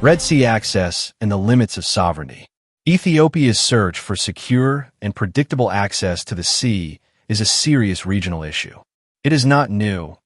Red Sea access and the limits of sovereignty. Ethiopia's search for secure and predictable access to the sea is a serious regional issue. It is not new,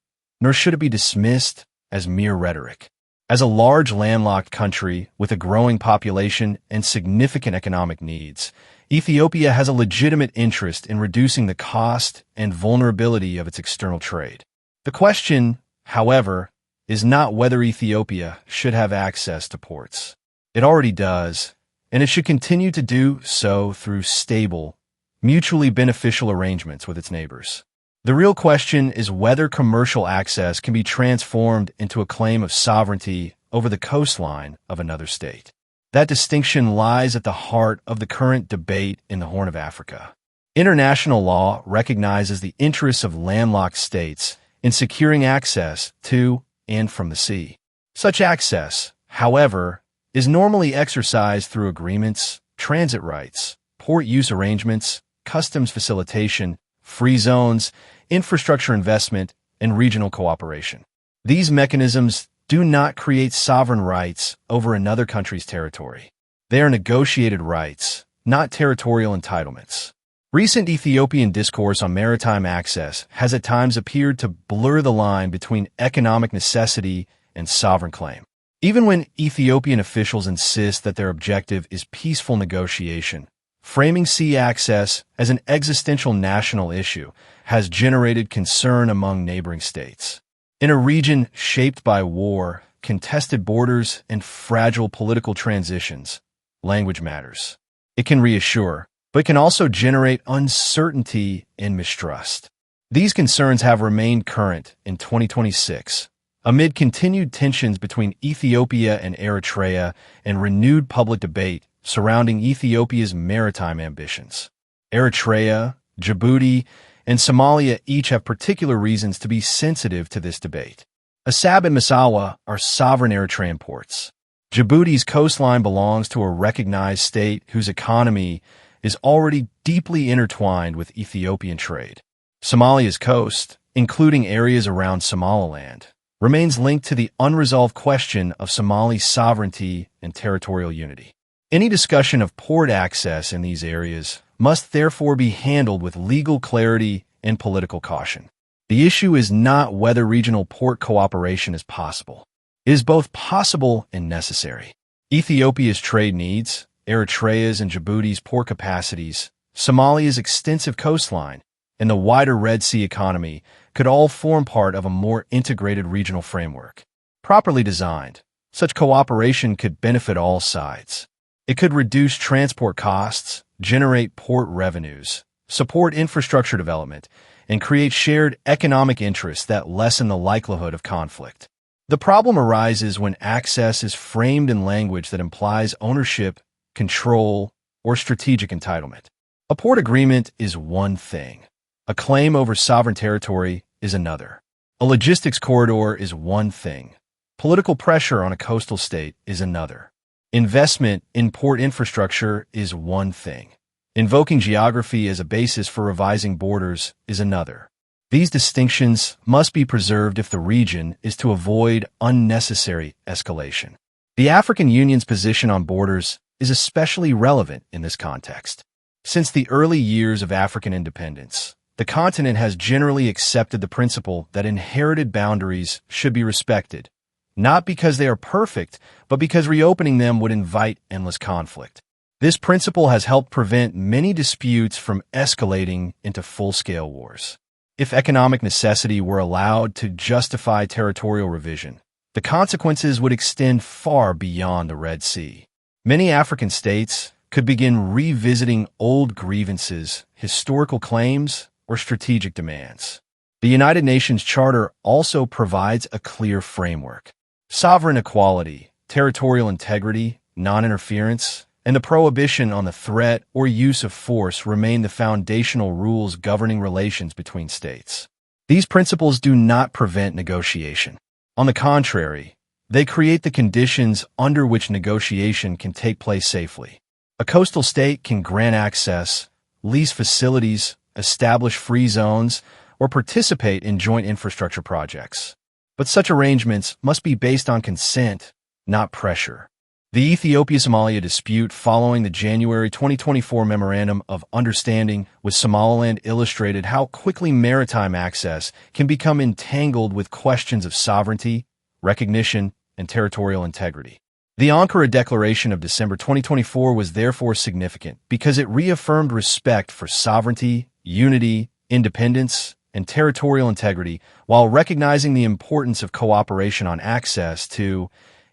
nor should it be dismissed as mere rhetoric. As a large landlocked country with a growing population and significant economic needs, Ethiopia has a legitimate interest in reducing the cost and vulnerability of its external trade. The question, however, is not whether Ethiopia should have access to ports. It already does, and it should continue to do so through stable, mutually beneficial arrangements with its neighbors. The real question is whether commercial access can be transformed into a claim of sovereignty over the coastline of another state. That distinction lies at the heart of the current debate in the Horn of Africa. International law recognizes the interests of landlocked states in securing access to and from the sea. Such access, however, is normally exercised through agreements, transit rights, port use arrangements, customs facilitation, free zones, infrastructure investment, and regional cooperation. These mechanisms do not create sovereign rights over another country's territory. They are negotiated rights, not territorial entitlements. Recent Ethiopian discourse on maritime access has at times appeared to blur the line between economic necessity and sovereign claim. Even when Ethiopian officials insist that their objective is peaceful negotiation, framing sea access as an existential national issue has generated concern among neighboring states. In a region shaped by war, contested borders, and fragile political transitions, language matters. It can reassure, but can also generate uncertainty and mistrust. These concerns have remained current in 2026, amid continued tensions between Ethiopia and Eritrea and renewed public debate surrounding Ethiopia's maritime ambitions. Eritrea, Djibouti, and Somalia each have particular reasons to be sensitive to this debate. Assab and Massawa are sovereign Eritrean ports. Djibouti's coastline belongs to a recognized state whose economy is already deeply intertwined with Ethiopian trade. Somalia's coast, including areas around Somaliland, remains linked to the unresolved question of Somali sovereignty and territorial unity. Any discussion of port access in these areas must therefore be handled with legal clarity and political caution. The issue is not whether regional port cooperation is possible. It is both possible and necessary. Ethiopia's trade needs, Eritrea's and Djibouti's port capacities, Somalia's extensive coastline, and the wider Red Sea economy could all form part of a more integrated regional framework. Properly designed, such cooperation could benefit all sides. It could reduce transport costs, generate port revenues, support infrastructure development, and create shared economic interests that lessen the likelihood of conflict. The problem arises when access is framed in language that implies ownership, control, or strategic entitlement. A port agreement is one thing. A claim over sovereign territory is another. A logistics corridor is one thing. Political pressure on a coastal state is another. Investment in port infrastructure is one thing. Invoking geography as a basis for revising borders is another. These distinctions must be preserved if the region is to avoid unnecessary escalation. The African Union's position on borders is especially relevant in this context. Since the early years of African independence, the continent has generally accepted the principle that inherited boundaries should be respected, not because they are perfect, but because reopening them would invite endless conflict. This principle has helped prevent many disputes from escalating into full-scale wars. If economic necessity were allowed to justify territorial revision, the consequences would extend far beyond the Red Sea. Many African states could begin revisiting old grievances, historical claims, or strategic demands. The United Nations Charter also provides a clear framework. Sovereign equality, territorial integrity, non-interference, and the prohibition on the threat or use of force remain the foundational rules governing relations between states. These principles do not prevent negotiation. On the contrary, they create the conditions under which negotiation can take place safely. A coastal state can grant access, lease facilities, establish free zones, or participate in joint infrastructure projects. But such arrangements must be based on consent, not pressure. The Ethiopia-Somalia dispute following the January 2024 Memorandum of Understanding with Somaliland illustrated how quickly maritime access can become entangled with questions of sovereignty, recognition, and territorial integrity. The Ankara Declaration of December 2024 was therefore significant because it reaffirmed respect for sovereignty, unity, independence, and territorial integrity while recognizing the importance of cooperation on access to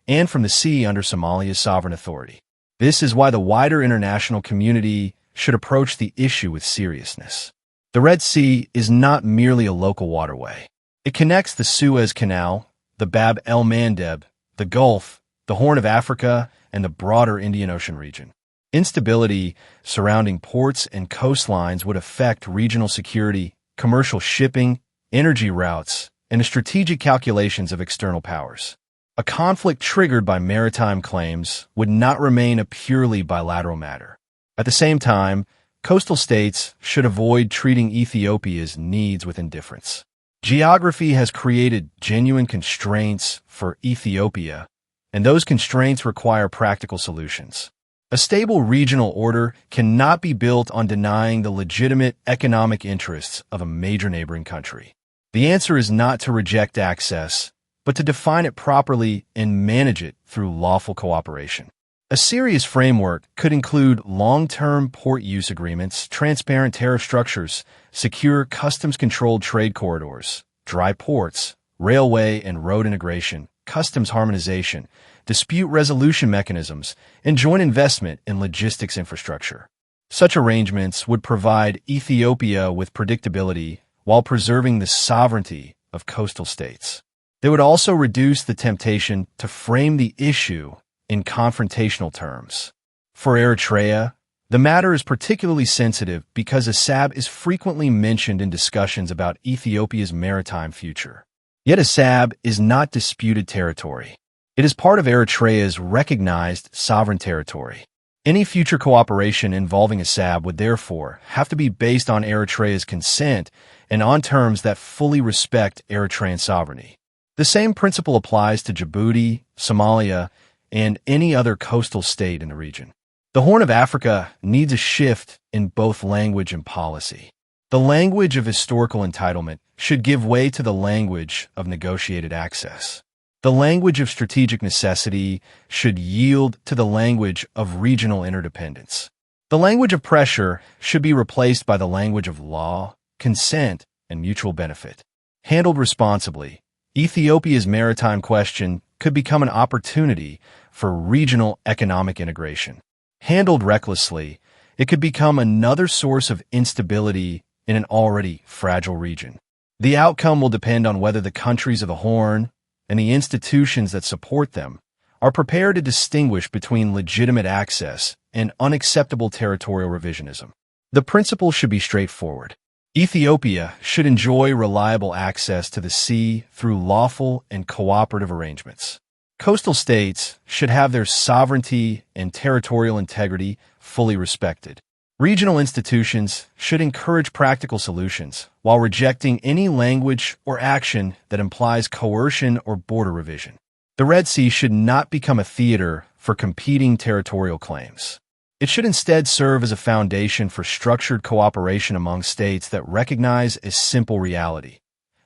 and from the sea under Somalia's sovereign authority. This is why the wider international community should approach the issue with seriousness. The Red Sea is not merely a local waterway. It connects the Suez Canal, the Bab el-Mandeb, the Gulf, the Horn of Africa, and the broader Indian Ocean region. Instability surrounding ports and coastlines would affect regional security, commercial shipping, energy routes, and the strategic calculations of external powers. A conflict triggered by maritime claims would not remain a purely bilateral matter. At the same time, coastal states should avoid treating Ethiopia's needs with indifference. Geography has created genuine constraints for Ethiopia, and those constraints require practical solutions. A stable regional order cannot be built on denying the legitimate economic interests of a major neighboring country. The answer is not to reject access, but to define it properly and manage it through lawful cooperation. A serious framework could include long-term port use agreements, transparent tariff structures, secure customs-controlled trade corridors, dry ports, railway and road integration, customs harmonization, dispute resolution mechanisms, and joint investment in logistics infrastructure. Such arrangements would provide Ethiopia with predictability while preserving the sovereignty of coastal states. They would also reduce the temptation to frame the issue in confrontational terms. For Eritrea, the matter is particularly sensitive because Assab is frequently mentioned in discussions about Ethiopia's maritime future. Yet Assab is not disputed territory. It is part of Eritrea's recognized sovereign territory. Any future cooperation involving Assab would therefore have to be based on Eritrea's consent and on terms that fully respect Eritrean sovereignty. The same principle applies to Djibouti, Somalia, and any other coastal state in the region. The Horn of Africa needs a shift in both language and policy. The language of historical entitlement should give way to the language of negotiated access. The language of strategic necessity should yield to the language of regional interdependence. The language of pressure should be replaced by the language of law, consent, and mutual benefit. Handled responsibly, Ethiopia's maritime question could become an opportunity for regional economic integration. Handled recklessly, it could become another source of instability in an already fragile region. The outcome will depend on whether the countries of the Horn and the institutions that support them are prepared to distinguish between legitimate access and unacceptable territorial revisionism. The principle should be straightforward. Ethiopia should enjoy reliable access to the sea through lawful and cooperative arrangements. Coastal states should have their sovereignty and territorial integrity fully respected. Regional institutions should encourage practical solutions while rejecting any language or action that implies coercion or border revision. The Red Sea should not become a theater for competing territorial claims. It should instead serve as a foundation for structured cooperation among states that recognize a simple reality.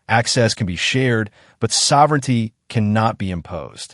Access can be shared, but sovereignty cannot be imposed.